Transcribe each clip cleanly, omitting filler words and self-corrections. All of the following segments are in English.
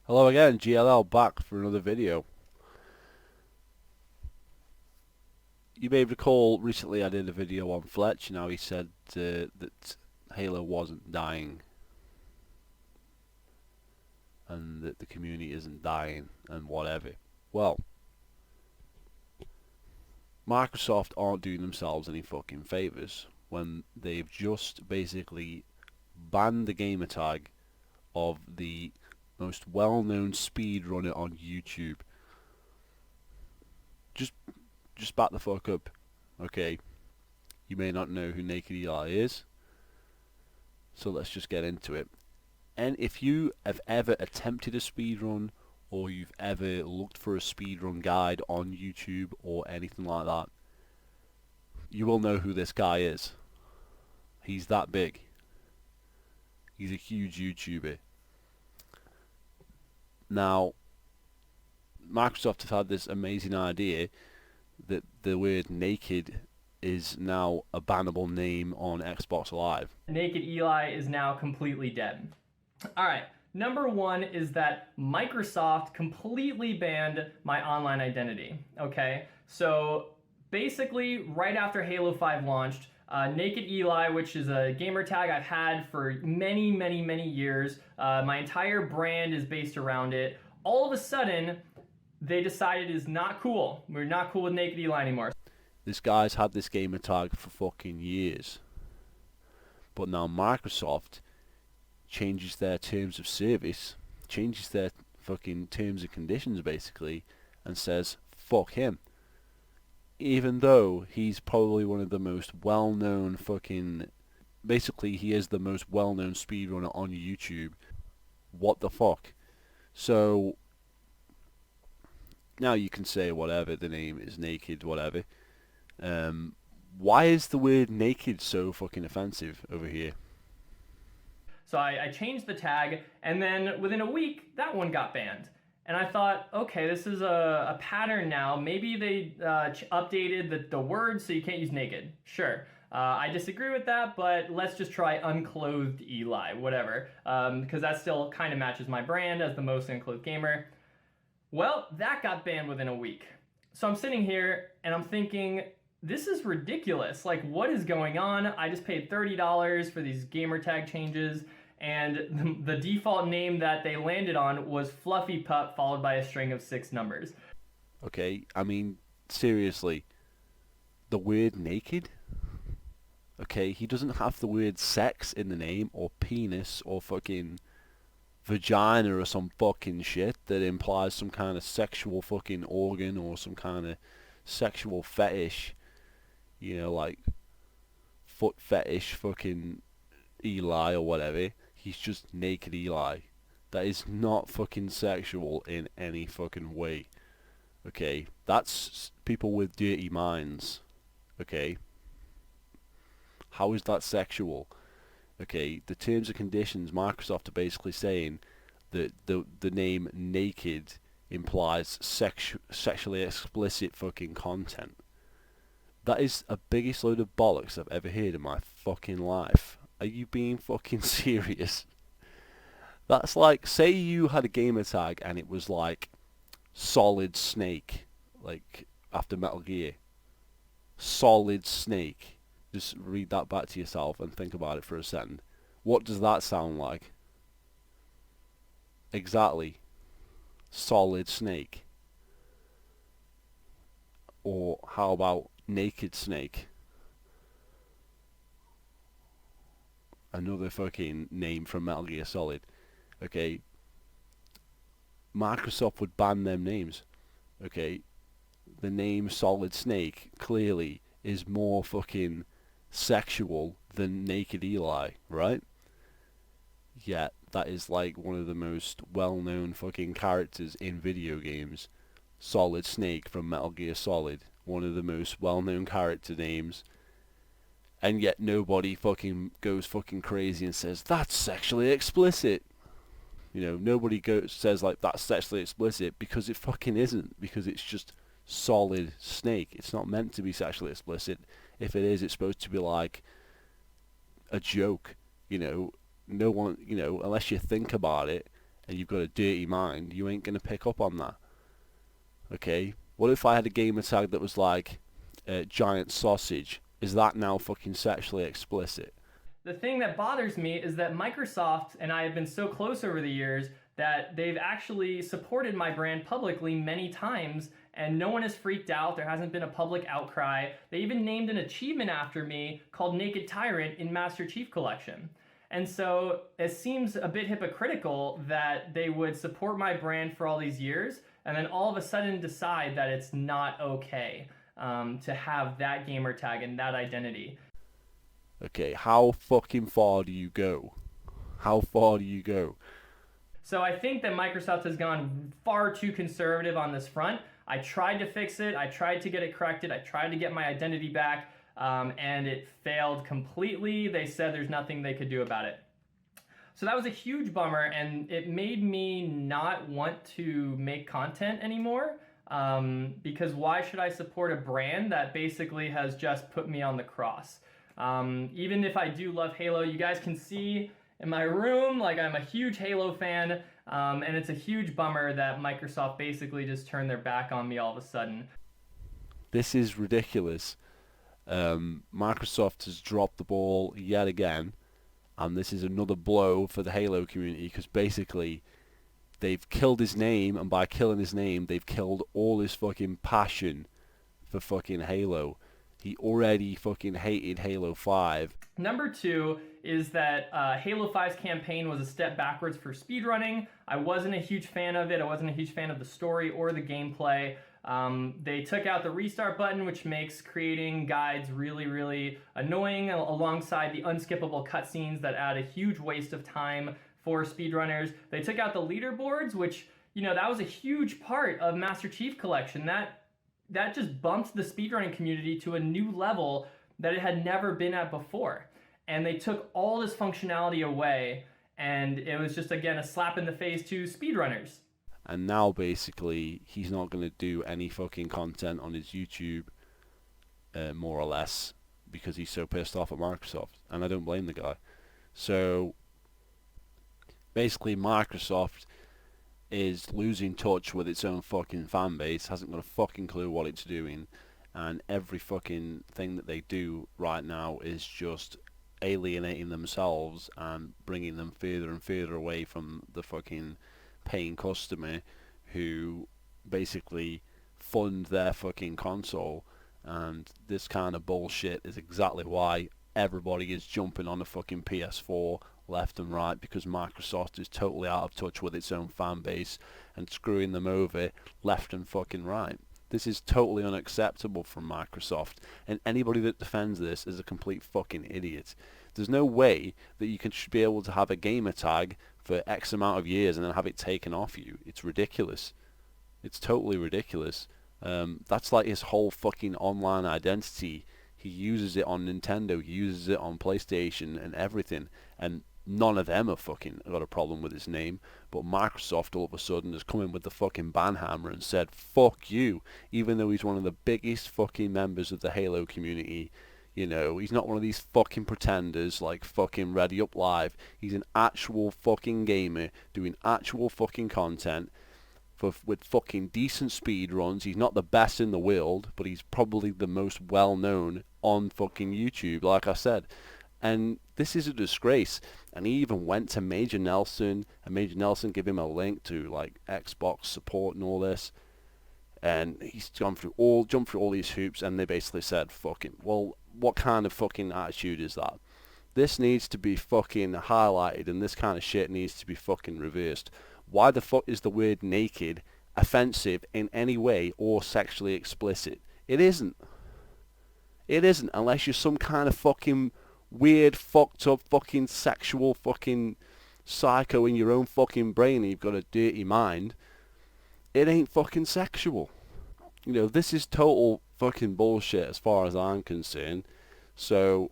Hello again, GLL back for another video. You may recall recently I did a video on Fletch. Now he said that Halo wasn't dying and that the community isn't dying and whatever. Well, Microsoft aren't doing themselves any fucking favours when they've just basically banned the gamertag of the most well-known speedrunner on YouTube. Just back the fuck up, okay? You may not know who Nak3D Eli is, so let's just get into it. And if you have ever attempted a speedrun, or you've ever looked for a speedrun guide on YouTube or anything like that, you will know who this guy is. He's that big. He's a huge YouTuber. Now, Microsoft have had this amazing idea that the word naked is now a bannable name on Xbox Live. Nak3D Eli is now completely dead. Alright, number one is that Microsoft completely banned my online identity. Okay, so basically right after Halo 5 launched, Nak3D Eli, which is a gamer tag I've had for many years, my entire brand is based around it. All of a sudden, they decided it's not cool. We're not cool with Nak3D Eli anymore. This guy's had this gamer tag for fucking years. But now Microsoft changes their terms of service, changes their fucking terms and conditions basically, and says, fuck him. Even though he's probably one of the most well-known fucking... Basically, he is the most well-known speedrunner on YouTube. What the fuck? So... Now you can say whatever, the name is naked, whatever. Why is the word naked so fucking offensive over here? So I changed the tag, and then within a week, that one got banned. And I thought, okay, this is a pattern now. Maybe they updated the word so you can't use naked. Sure. I disagree with that, but let's just try unclothed Eli, whatever. Because that still kind of matches my brand as the most unclothed gamer. Well, that got banned within a week. So I'm sitting here and I'm thinking, this is ridiculous. Like, what is going on? I just paid $30 for these gamer tag changes, and the default name that they landed on was Fluffy Pup followed by a string of 6 numbers. Okay, I mean, seriously, the word naked? Okay, he doesn't have the word sex in the name, or penis, or fucking vagina or some fucking shit that implies some kind of sexual fucking organ or some kind of sexual fetish, you know, like foot fetish fucking Eli or whatever. He's just naked Eli. That is not fucking sexual in any fucking way. Okay, that's people with dirty minds. Okay, how is that sexual? Okay, the terms and conditions, Microsoft are basically saying that the name naked implies sexually explicit fucking content. That is the biggest load of bollocks I've ever heard in my fucking life. Are you being fucking serious? That's like, say you had a gamer tag and it was like Solid Snake, like after Metal Gear. Solid Snake. Just read that back to yourself and think about it for a second. What does that sound like? Exactly. Solid Snake. Or how about Naked Snake? Another fucking name from Metal Gear Solid. Okay. Microsoft would ban them names. Okay. The name Solid Snake clearly is more fucking sexual than Nak3D Eli, right? Yet that is like one of the most well-known fucking characters in video games. Solid Snake from Metal Gear Solid, one of the most well-known character names, and yet nobody fucking goes fucking crazy and says that's sexually explicit. You know, nobody says like that's sexually explicit, because it fucking isn't, because it's just Solid Snake. It's not meant to be sexually explicit. If it is, it's supposed to be like a joke, you know. No one, you know, unless you think about it and you've got a dirty mind, you ain't gonna pick up on that. Okay? What if I had a gamer tag that was like giant sausage? Is that now fucking sexually explicit? The thing that bothers me is that Microsoft and I have been so close over the years that they've actually supported my brand publicly many times, and no one has freaked out. There hasn't been a public outcry. They even named an achievement after me called Naked Tyrant in Master Chief Collection. And so it seems a bit hypocritical that they would support my brand for all these years and then all of a sudden decide that it's not okay to have that gamer tag and that identity. Okay, how fucking far do you go? How far do you go? So I think that Microsoft has gone far too conservative on this front. I tried to fix it. I tried to get it corrected. I tried to get my identity back, and it failed completely. They said there's nothing they could do about it. So that was a huge bummer, and it made me not want to make content anymore, because why should I support a brand that basically has just put me on the cross? Even if I do love Halo, you guys can see in my room, like, I'm a huge Halo fan, and it's a huge bummer that Microsoft basically just turned their back on me all of a sudden. This is ridiculous. Microsoft has dropped the ball yet again, and this is another blow for the Halo community, because basically they've killed his name, and by killing his name, they've killed all his fucking passion for fucking Halo. He already fucking hated Halo 5. Number two is that Halo 5's campaign was a step backwards for speedrunning. I wasn't a huge fan of it. I wasn't a huge fan of the story or the gameplay. They took out the restart button, which makes creating guides really, really annoying, alongside the unskippable cutscenes that add a huge waste of time for speedrunners. They took out the leaderboards, which, you know, that was a huge part of Master Chief Collection. That just bumped the speedrunning community to a new level that it had never been at before. And they took all this functionality away, and it was just, again, a slap in the face to speedrunners. And now basically he's not going to do any fucking content on his YouTube, more or less, because he's so pissed off at Microsoft. And I don't blame the guy. So basically Microsoft is losing touch with its own fucking fan base, hasn't got a fucking clue what it's doing, and every fucking thing that they do right now is just alienating themselves and bringing them further and further away from the fucking paying customer who basically fund their fucking console. And this kind of bullshit is exactly why everybody is jumping on the fucking PS4 left and right, because Microsoft is totally out of touch with its own fan base and screwing them over left and fucking right. This is totally unacceptable from Microsoft, and anybody that defends this is a complete fucking idiot. There's no way that you should be able to have a gamer tag for X amount of years and then have it taken off you. It's ridiculous. It's totally ridiculous. That's like his whole fucking online identity. He uses it on Nintendo, he uses it on PlayStation and everything, and none of them have fucking got a problem with his name. But Microsoft all of a sudden has come in with the fucking banhammer and said, fuck you, even though he's one of the biggest fucking members of the Halo community. You know, he's not one of these fucking pretenders like fucking Ready Up Live. He's an actual fucking gamer doing actual fucking content with fucking decent speed runs. He's not the best in the world, but he's probably the most well known on fucking YouTube, like I said. And this is a disgrace. And he even went to Major Nelson, and Major Nelson gave him a link to like Xbox support and all this. And he's jumped through all these hoops, and they basically said, fucking, well, what kind of fucking attitude is that? This needs to be fucking highlighted, and this kind of shit needs to be fucking reversed. Why the fuck is the word naked offensive in any way or sexually explicit? It isn't. It isn't, unless you're some kind of fucking weird, fucked up, fucking sexual fucking psycho in your own fucking brain and you've got a dirty mind. It ain't fucking sexual. You know, this is total fucking bullshit as far as I'm concerned. So,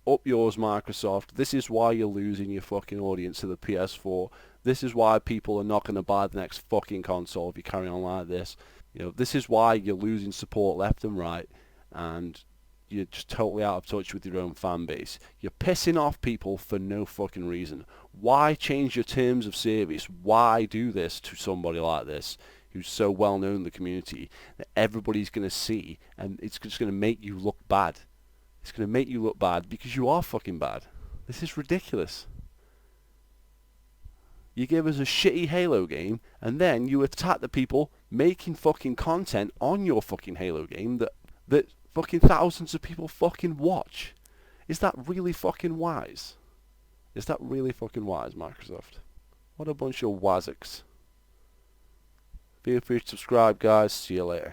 up yours, Microsoft. This is why you're losing your fucking audience to the PS4. This is why people are not going to buy the next fucking console if you carry on like this. You know, this is why you're losing support left and right. And you're just totally out of touch with your own fan base. You're pissing off people for no fucking reason. Why change your terms of service? Why do this to somebody like this who's so well known in the community that everybody's going to see, and it's just going to make you look bad? It's going to make you look bad because you are fucking bad. This is ridiculous. You give us a shitty Halo game, and then you attack the people making fucking content on your fucking Halo game that fucking thousands of people fucking watch. Is that really fucking wise? Is that really fucking wise, Microsoft? What a bunch of wazzicks. Feel free to subscribe, guys. See you later.